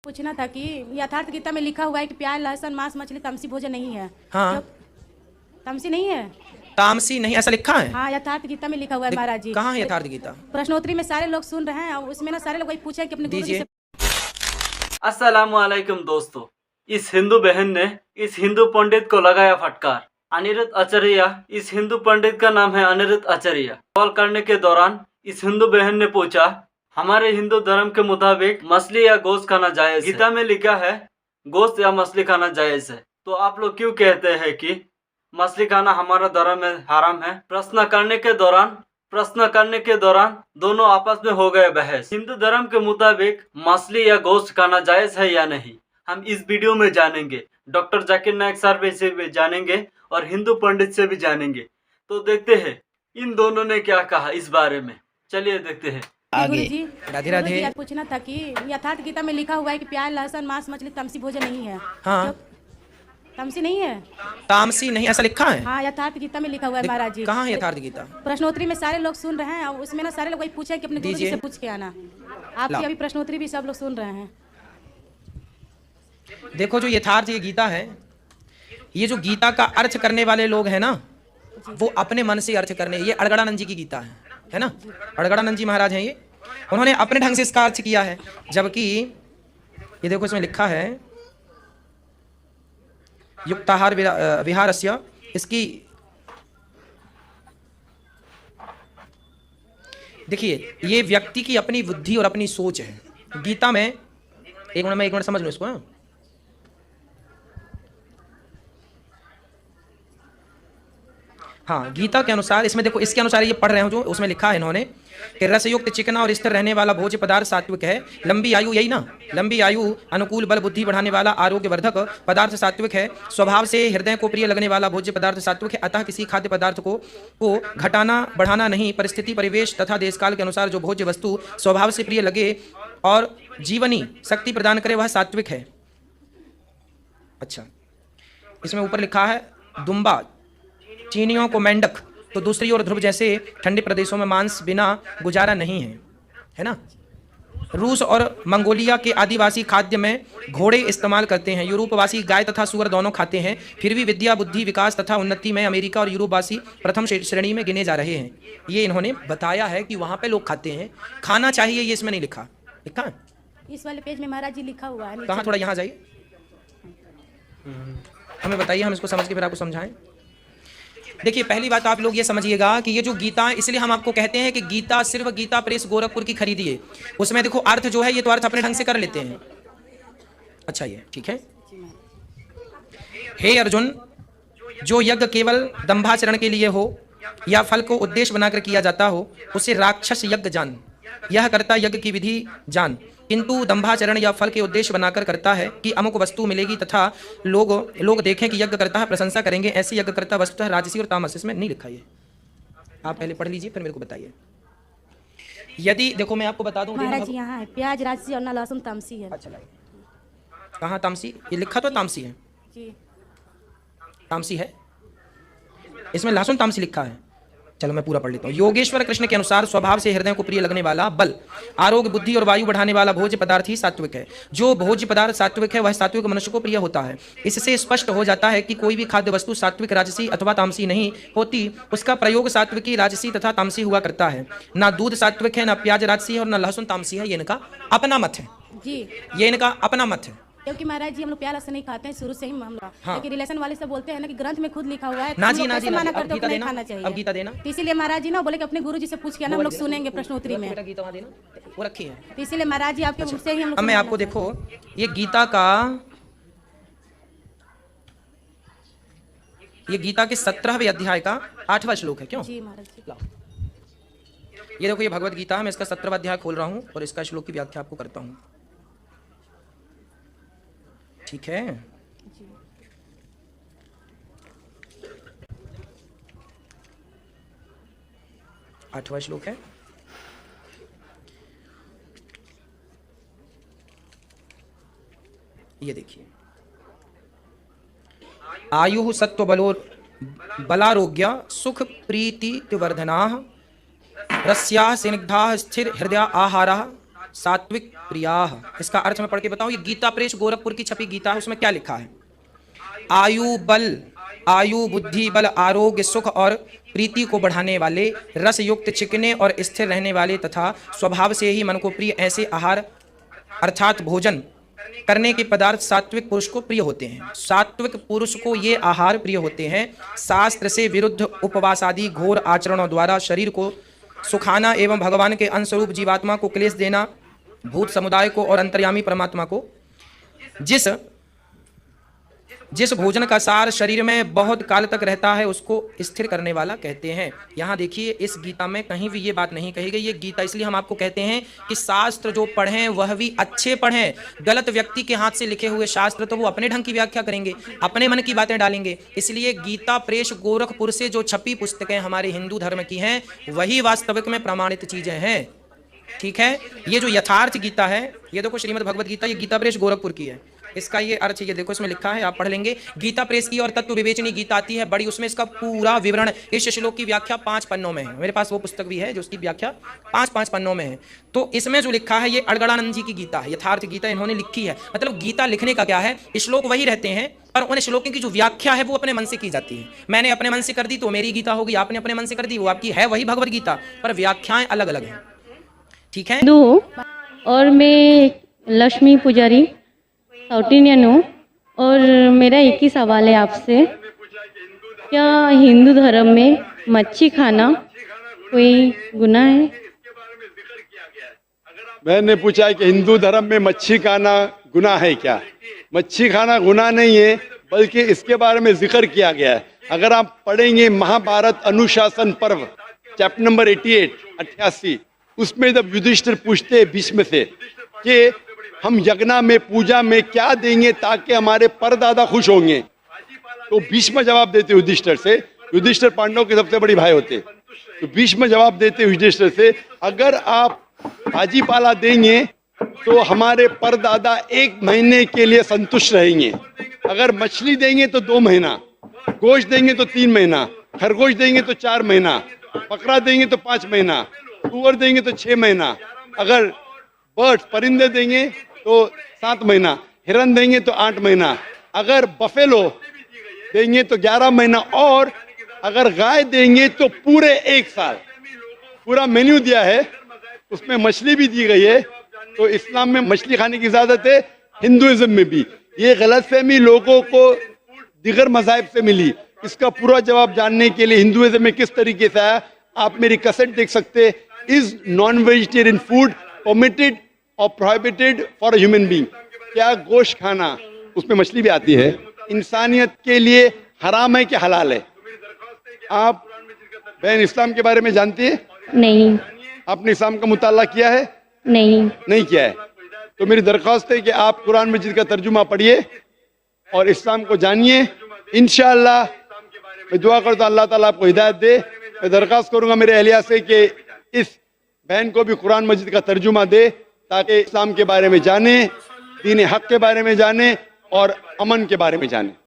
पूछना था कि यथार्थ गीता में लिखा हुआ है कि प्याज लहसुन मांस मछली तमसी भोजन नहीं है। हाँ। तमसी नहीं है। तामसी नहीं, ऐसा लिखा है? हाँ, यथार्थ गीता में लिखा हुआ है महाराज जी। कहाँ है यथार्थ गीता? प्रश्नोत्तरी में सारे लोग सुन रहे हैं और उसमें ना सारे लोग वही पूछे कि अपने गुरु जी दीजिए। से। अस्सलामुअलैकुम दोस्तों, इस हिंदू बहन ने इस हिंदू पंडित को लगाया फटकार। अनिरुद्ध आचार्य, इस हिंदू पंडित का नाम है अनिरुद्ध आचार्य। सवाल करने के दौरान इस हिंदू बहन ने पूछा, हमारे हिंदू धर्म के मुताबिक मछली या गोश्त खाना जायज है। गीता में लिखा है गोश्त या मछली खाना जायज है, तो आप लोग क्यों कहते हैं कि मछली खाना हमारा धर्म में हराम है? प्रश्न करने के दौरान दोनों आपस में हो गए बहस। हिंदू धर्म के मुताबिक मछली या गोश्त खाना जायज है या नहीं, हम इस वीडियो में जानेंगे। डॉक्टर जाकिर नायक सर से भी जानेंगे और हिंदू पंडित से भी जानेंगे। तो देखते हैं इन दोनों ने क्या कहा इस बारे में। चलिए देखते हैं। गुरु जी, राधे राधे। पूछना था कि यथार्थ गीता में लिखा हुआ है कि प्याज लहसुन मांस मछली तमसी भोजन नहीं है। हाँ। तमसी नहीं है। तामसी नहीं, ऐसा लिखा है? हाँ, यथार्थ गीता में लिखा हुआ है महाराज जी। कहाँ है यथार्थ गीता? प्रश्नोत्तरी में सारे लोग सुन रहे हैं और उसमें ना सारे लोग वही पूछे कि अपने गुरु जी से पूछ के आना। आपकी अभी प्रश्नोत्तरी भी सब लोग सुन रहे हैं। देखो, जो यथार्थ ये गीता है, ये जो गीता का अर्थ करने वाले लोग हैं ना, वो अपने मन से अर्थ करने, ये अड़गड़ानंद जी की गीता है ना? अड़गड़ानंद जी महाराज हैं ये, उन्होंने अपने ढंग से इसका अर्थ किया है। जबकि ये देखो, इसमें लिखा है युक्ताहार विहारस्य, इसकी देखिए, ये व्यक्ति की अपनी बुद्धि और अपनी सोच है। गीता में एक मिनट समझ लो इसको। हाँ, गीता के अनुसार, इसमें देखो, इसके अनुसार ये पढ़ रहे हो जो उसमें लिखा है इन्होंने कि रसयुक्त चिकना और स्थिर रहने वाला भोज्य पदार्थ सात्विक है। लंबी आयु, यही ना, लंबी आयु, अनुकूल बल बुद्धि बढ़ाने वाला आरोग्यवर्धक पदार्थ सात्विक है। स्वभाव से हृदय को प्रिय लगने वाला भोज्य पदार्थ सात्विक है। अतः किसी खाद्य पदार्थ को घटाना बढ़ाना नहीं, परिस्थिति परिवेश तथा देशकाल के अनुसार जो भोज्य वस्तु स्वभाव से प्रिय लगे और जीवनी शक्ति प्रदान करे वह सात्विक है। अच्छा, इसमें ऊपर लिखा है दुम्बा चीनियों को मेंढक, तो दूसरी ओर ध्रुव जैसे ठंडे प्रदेशों में मांस बिना गुजारा नहीं है ना? रूस और मंगोलिया के आदिवासी खाद्य में घोड़े इस्तेमाल करते हैं। यूरोपवासी गाय तथा सुअर दोनों खाते हैं। फिर भी विद्या बुद्धि विकास तथा उन्नति में अमेरिका और यूरोपवासी प्रथम श्रेणी में गिने जा रहे हैं। ये इन्होंने बताया है कि वहाँ पे लोग खाते हैं, खाना चाहिए, ये इसमें नहीं लिखा है? इस वाले पेज में महाराज जी लिखा हुआ है। कहाँ? थोड़ा यहाँ जाइए, हमें बताइए, हम इसको समझ के फिर आपको समझाएं। देखिए, पहली बात आप लोग ये समझिएगा कि ये जो गीता है, इसलिए हम आपको कहते हैं कि गीता सिर्फ गीता प्रेस गोरखपुर की खरीदिए। उसमें देखो अर्थ जो है, ये तो अर्थ अपने ढंग से कर लेते हैं। अच्छा, ये ठीक है। हे अर्जुन, जो यज्ञ केवल दंभाचरण के लिए हो या फल को उद्देश्य बनाकर किया जाता हो, उसे राक्षस यज्ञ जान। यह करता यज्ञ की विधि जान, किंतु दंभाचरण या फल के उद्देश्य बनाकर करता है कि अमुक वस्तु मिलेगी तथा लोग देखें कि यज्ञ करता है, प्रशंसा करेंगे, ऐसी यज्ञ करता वस्तुतः राजसी और तामस। इसमें नहीं लिखा ये, आप पहले पढ़ लीजिए फिर मेरे को बताइए। यदि देखो, मैं आपको बता दूं, महाराज जी यहाँ है प्याज राजसी और ना लहसुन तामसी है। अच्छा, कहाँ तामसी? ये लिखा तो तामसी है जी। तामसी है, इसमें लहसुन तामसी लिखा है। चलो मैं पूरा पढ़ लेता हूँ। योगेश्वर कृष्ण के अनुसार स्वभाव से हृदय को प्रिय लगने वाला बल, आरोग्य, बुद्धि और वायु बढ़ाने वाला भोज्य पदार्थ ही सात्विक है। जो भोज्य पदार्थ सात्विक है वह सात्विक मनुष्य को प्रिय होता है। इससे स्पष्ट हो जाता है कि कोई भी खाद्य वस्तु सात्विक, राजसी अथवा तामसी नहीं होती। उसका प्रयोग सात्विकी, राजसी तथा तामसी हुआ करता है। ना दूध सात्विक है, ना प्याज राजसी है और ना लहसुन तामसी है। ये इनका अपना मत है जी, ये इनका अपना मत है। क्योंकि महाराज जी हम लोग प्याज लहसुन नहीं खाते हैं शुरू से ही हम लोग। हाँ। लेकिन रिलेशन वाले सब बोलते हैं ना कि ग्रंथ में खुद लिखा हुआ है, ना जी, हम लोग ना जी, कैसे ना जी, मना अब करते हो गीता कि नहीं देना, खाना चाहिए। अब गीता देना। तो इसीलिए महाराज जी ना बोले कि अपने गुरु जी से पूछ के आना, हम लोग सुनेंगे प्रश्नोत्तरी में। गीता वहाँ देना, वो रखी है। तो इसीलिए महाराज जी आपके मुझसे ही हम लोग। अब मैं आपको देखो, ये गीता के 17वें अध्याय का 8वां श्लोक है। क्यों? जी महाराज जी। ये देखो, ये भगवत गीता है, मैं इसका 17वां अध्याय खोल रहा हूँ और इसका श्लोक की व्याख्या आपको करता हूँ। ठीक है? 8वां श्लोक है। ये देखिए, आयु सत्व बलारोग्य सुख प्रीति वर्धना रस्या स्निग्धा स्थिर हृदय आहारा सात्विक प्रियाः। इसका अर्थ मैं पढ़ के बताऊं। ये गीता प्रेस गोरखपुर की छपी गीता है, उसमें क्या लिखा है? आयु बल, आयु बुद्धि बल आरोग्य सुख और प्रीति को बढ़ाने वाले, रस युक्त चिकने और स्थिर रहने वाले तथा स्वभाव से ही मन को प्रिय ऐसे आहार अर्थात भोजन करने के पदार्थ सात्विक पुरुष को प्रिय होते हैं। सात्विक पुरुष को ये आहार प्रिय होते हैं। शास्त्र से विरुद्ध उपवास आदि घोर आचरणों द्वारा शरीर को सुखाना एवं भगवान के अंशरूप जीवात्मा को क्लेश देना, भूत समुदाय को और अंतर्यामी परमात्मा को जिस भोजन का सार शरीर में बहुत काल तक रहता है उसको स्थिर करने वाला कहते हैं। यहाँ देखिए इस गीता में कहीं भी ये बात नहीं कही गई। ये गीता इसलिए हम आपको कहते हैं कि शास्त्र जो पढ़ें वह भी अच्छे पढ़ें। गलत व्यक्ति के हाथ से लिखे हुए शास्त्र तो वो अपने ढंग की व्याख्या करेंगे, अपने मन की बातें डालेंगे। इसलिए गीता प्रेस गोरखपुर से जो छपी पुस्तकें हमारे हिंदू धर्म की हैं वही वास्तविक में प्रमाणित चीजें हैं। ठीक है, ये जो यथार्थ गीता है, ये देखो श्रीमद् भगवत गीता, ये गीता प्रेस गोरखपुर की है। इसका ये अर्थ ये देखो इसमें लिखा है, आप पढ़ लेंगे। गीता प्रेस की और तत्व विवेचनी गीता आती है बड़ी, उसमें इसका पूरा विवरण, इस श्लोक की व्याख्या 5 पन्नों में है। मेरे पास वो पुस्तक भी है जो उसकी व्याख्या 5 पन्नों में है। तो इसमें जो लिखा है ये अड़गड़ानंद जी की गीता है, यथार्थ गीता इन्होंने लिखी है। मतलब गीता लिखने का क्या है, श्लोक वही रहते हैं पर उन श्लोकों की जो व्याख्या है वो अपने मन से की जाती है। मैंने अपने मन से कर दी तो मेरी गीता होगी, आपने अपने मन से कर दी वो आपकी है, वही भगवत गीता, पर व्याख्याएं अलग अलग हैं। ठीक है। और मैं लक्ष्मी पुजारी साउथ इंडियन हूँ और मेरा एक ही सवाल है आपसे, क्या हिंदू धर्म में मच्छी खाना कोई गुनाह है? मैंने पूछा है कि हिंदू धर्म में मच्छी खाना गुनाह है क्या? मच्छी खाना गुनाह नहीं है, बल्कि इसके बारे में जिक्र किया गया है। अगर आप पढ़ेंगे महाभारत अनुशासन पर्व चैप्टर नंबर 88, उसमें जब युधिष्ठिर पूछते हैं भीष्म से कि हम यज्ञ में पूजा में क्या देंगे ताकि हमारे परदादा खुश होंगे, तो भीष्म जवाब देते युधिष्ठिर से। युधिष्ठिर पांडवों के सबसे बड़े भाई होते, तो भीष्म जवाब देते युधिष्ठिर से, अगर आप भाजी पाला देंगे तो हमारे परदादा 1 महीने के लिए संतुष्ट रहेंगे। अगर मछली देंगे तो 2 महीना, गोश्त देंगे तो 3 महीना, खरगोश देंगे तो 4 महीना, बकरा देंगे तो 5 महीना, सुअर देंगे तो 6 महीना, अगर बर्ड्स परिंदे देंगे तो 7 महीना, हिरन देंगे तो 8 महीना, अगर बफेलो देंगे तो 11 महीना, और अगर गाय देंगे तो पूरे 1 साल। पूरा मेन्यू दिया है, उसमें मछली भी दी गई है। तो इस्लाम में मछली खाने की इजाजत है, हिंदुइज्म में भी। ये गलतफहमी लोगों को दिगर मज़ाहिब से मिली। इसका पूरा जवाब जानने के लिए हिंदुइज्म में किस तरीके से आया, आप मेरी कैसेट देख सकते हैं, is non vegetarian food permitted और प्रोहिबिटेड फॉर ह्यूमन बीइंग। क्या गोश्त खाना, उसमें मछली भी आती है, इंसानियत के लिए हराम है कि हलाल है? आप बहन इस्लाम के बारे में जानती है? नहीं। आपने इस्लाम का मुताला किया है? नहीं किया है। तो मेरी दरख्वास्त है कि आप कुरान मजीद का तर्जुमा पढ़िए और इस्लाम को जानिए। इंशाअल्लाह मैं दुआ करता हूँ अल्लाह ताला आपको हिदायत दे। मैं दरख्वास्त करूँगा मेरे अहलिया से कि इस बहन को भी कुरान मजीद का तर्जुमा दे ताकि इस्लाम के बारे में जाने, दीन हक के बारे में जाने और अमन के बारे में जाने।